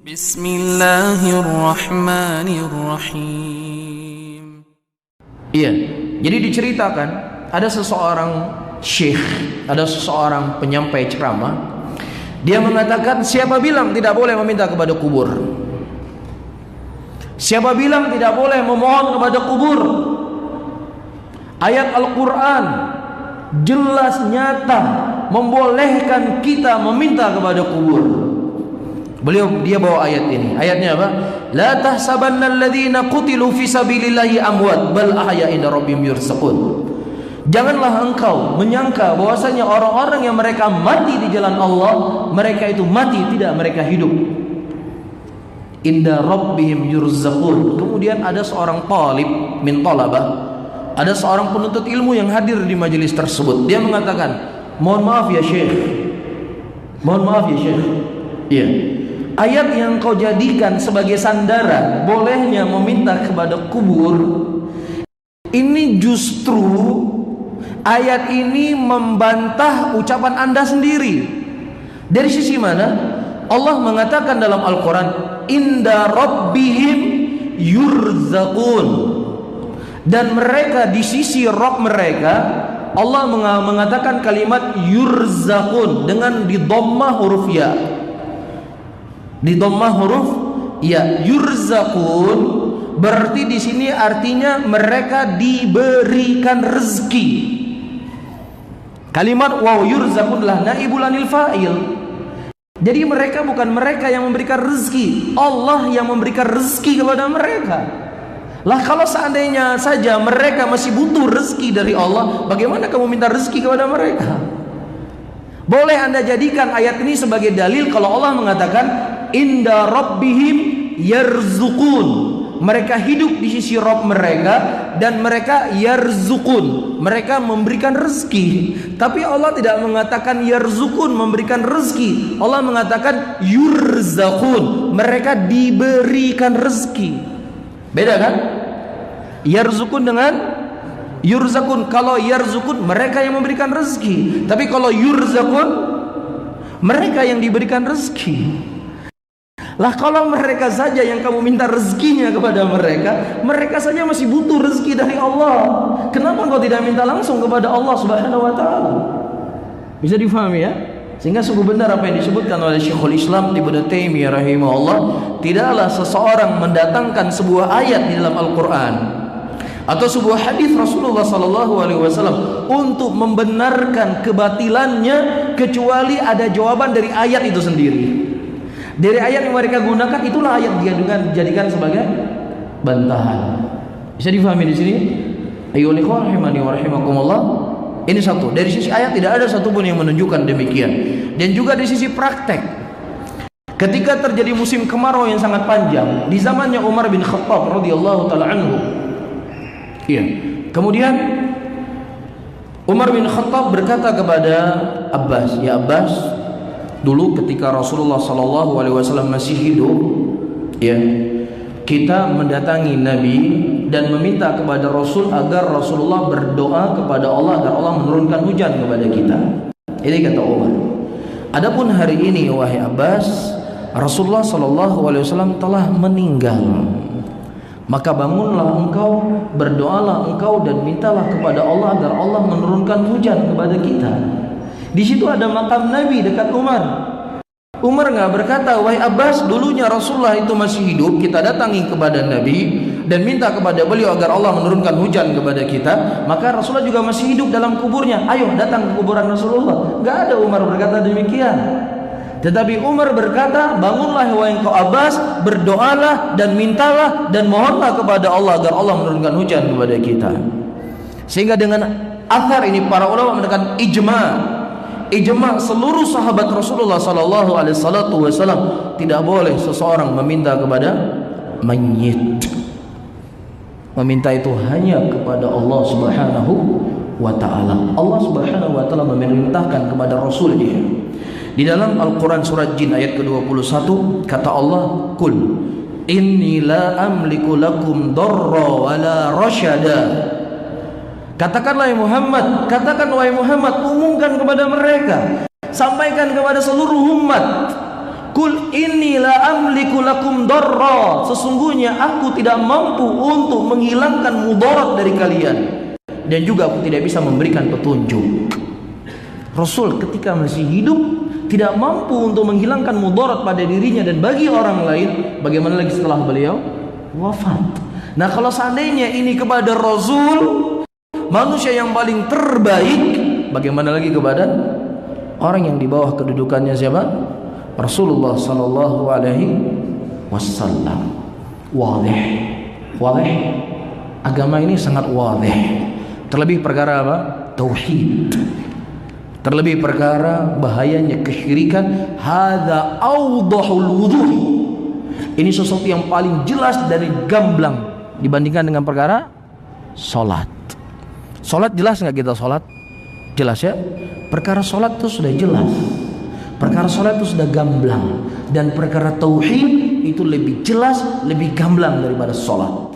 Bismillahirrahmanirrahim. Iya, jadi diceritakan ada seseorang syekh, ada seseorang penyampai ceramah. Dia mengatakan, siapa bilang tidak boleh meminta kepada kubur? Siapa bilang tidak boleh memohon kepada kubur? Ayat Al-Quran jelas nyata membolehkan kita meminta kepada kubur. Dia bawa ayat ini. Ayatnya apa? La tahsabanna alladhina qutilu fi sabilillahi amwat bal ahya inda rabbihim yurzaqun. Janganlah engkau menyangka bahwasanya orang-orang yang mereka mati di jalan Allah, mereka itu mati, tidak, mereka hidup. Inda rabbihim yurzaqun. Kemudian ada seorang talib min talabah, ada seorang penuntut ilmu yang hadir di majelis tersebut. Dia mengatakan, mohon maaf ya Syekh, mohon maaf ya Syekh, iya, ayat yang kau jadikan sebagai sandaran bolehnya meminta kepada kubur, ini justru ayat ini membantah ucapan Anda sendiri. Dari sisi mana? Allah mengatakan dalam Al-Quran, inda rabbihim yurzaqun, dan mereka di sisi Rabb mereka, Allah mengatakan kalimat yurzaqun dengan di dhammah huruf ya. Di dhammah huruf ya, yurzaqun berarti di sini artinya mereka diberikan rezeki. Kalimat waw yurzaqun lah naibul anil fa'il. Jadi mereka bukan mereka yang memberikan rezeki, Allah yang memberikan rezeki kepada mereka. Lah kalau seandainya saja mereka masih butuh rezeki dari Allah, bagaimana kamu minta rezeki kepada mereka? Boleh Anda jadikan ayat ini sebagai dalil kalau Allah mengatakan inda rabbihim yarzuqun, mereka hidup di sisi Rabb mereka dan mereka yarzuqun, mereka memberikan rezeki. Tapi Allah tidak mengatakan yarzuqun, memberikan rezeki. Allah mengatakan yurzaqun, mereka diberikan rezeki. Beda kan? Yarzuqun dengan yurzaqun. Kalau yarzuqun mereka yang memberikan rezeki, tapi kalau yurzaqun mereka yang diberikan rezeki. Lah kalau mereka saja yang kamu minta rezekinya kepada mereka, mereka saja masih butuh rezeki dari Allah. Kenapa engkau tidak minta langsung kepada Allah Subhanahu wa taala? Bisa difahami ya? Sehingga sungguh benar apa yang disebutkan oleh Syekhul Islam Ibnu Taimiyah rahimahullah, tidaklah seseorang mendatangkan sebuah ayat di dalam Al-Qur'an atau sebuah hadis Rasulullah sallallahu alaihi wasallam untuk membenarkan kebatilannya kecuali ada jawaban dari ayat itu sendiri. Dari ayat yang mereka gunakan, itulah ayat dia jadikan sebagai bantahan. Bisa difahami di sini? Ayyuhal ikhwan rahimani wa rahimakumullah. Ini satu. Dari sisi ayat tidak ada satupun yang menunjukkan demikian. Dan juga di sisi praktek, ketika terjadi musim kemarau yang sangat panjang di zamannya Umar bin Khattab radhiyallahu taala anhu. Iya. Kemudian Umar bin Khattab berkata kepada Abbas, ya Abbas, dulu ketika Rasulullah sallallahu alaihi wasallam masih hidup, ya, kita mendatangi Nabi dan meminta kepada Rasul agar Rasulullah berdoa kepada Allah agar Allah menurunkan hujan kepada kita. Ini kata Umar. Adapun hari ini wahai Abbas, Rasulullah sallallahu alaihi wasallam telah meninggal. Maka bangunlah engkau, berdoalah engkau dan mintalah kepada Allah agar Allah menurunkan hujan kepada kita. Di situ ada makam Nabi dekat Umar. Umar nggak berkata, wahai Abbas, dulunya Rasulullah itu masih hidup, kita datangi kepada Nabi dan minta kepada beliau agar Allah menurunkan hujan kepada kita. Maka Rasulullah juga masih hidup dalam kuburnya. Ayo datang ke kuburan Rasulullah. Nggak ada Umar berkata demikian. Tetapi Umar berkata, bangunlah wahai engkau Abbas, berdoalah dan mintalah dan mohonlah kepada Allah agar Allah menurunkan hujan kepada kita. Sehingga dengan athar ini para ulama mengatakan ijma' seluruh sahabat Rasulullah sallallahu alaihi wasallam tidak boleh seseorang meminta kepada mayyit. Meminta itu hanya kepada Allah Subhanahu wa taala. Allah Subhanahu wa taala memerintahkan kepada Rasul-Nya. Di dalam Al-Qur'an surat Jin ayat ke-21 kata Allah, "Qul inni la amliku lakum darra wala rasyada." Katakanlah ya Muhammad, katakan wahai Muhammad, umumkan kepada mereka, sampaikan kepada seluruh umat Kul inni la amliku lakum darra, sesungguhnya aku tidak mampu untuk menghilangkan mudarat dari kalian, dan juga aku tidak bisa memberikan petunjuk. Rasul ketika masih hidup tidak mampu untuk menghilangkan mudarat pada dirinya dan bagi orang lain, bagaimana lagi setelah beliau wafat. Nah, kalau seandainya ini kepada Rasul, manusia yang paling terbaik, bagaimana lagi kepada orang yang di bawah kedudukannya siapa? Rasulullah sallallahu alaihi wasallam. Wadih. Agama ini sangat wadih. Terlebih perkara apa? Tauhid. Terlebih perkara bahayanya kesyirikan. Hadza awdahul wuduh. Ini sesuatu yang paling jelas dari gamblang dibandingkan dengan perkara salat. Salat jelas enggak kita salat? Jelas ya? Perkara salat itu sudah jelas. Perkara salat itu sudah gamblang, dan perkara tauhid itu lebih jelas, lebih gamblang daripada salat.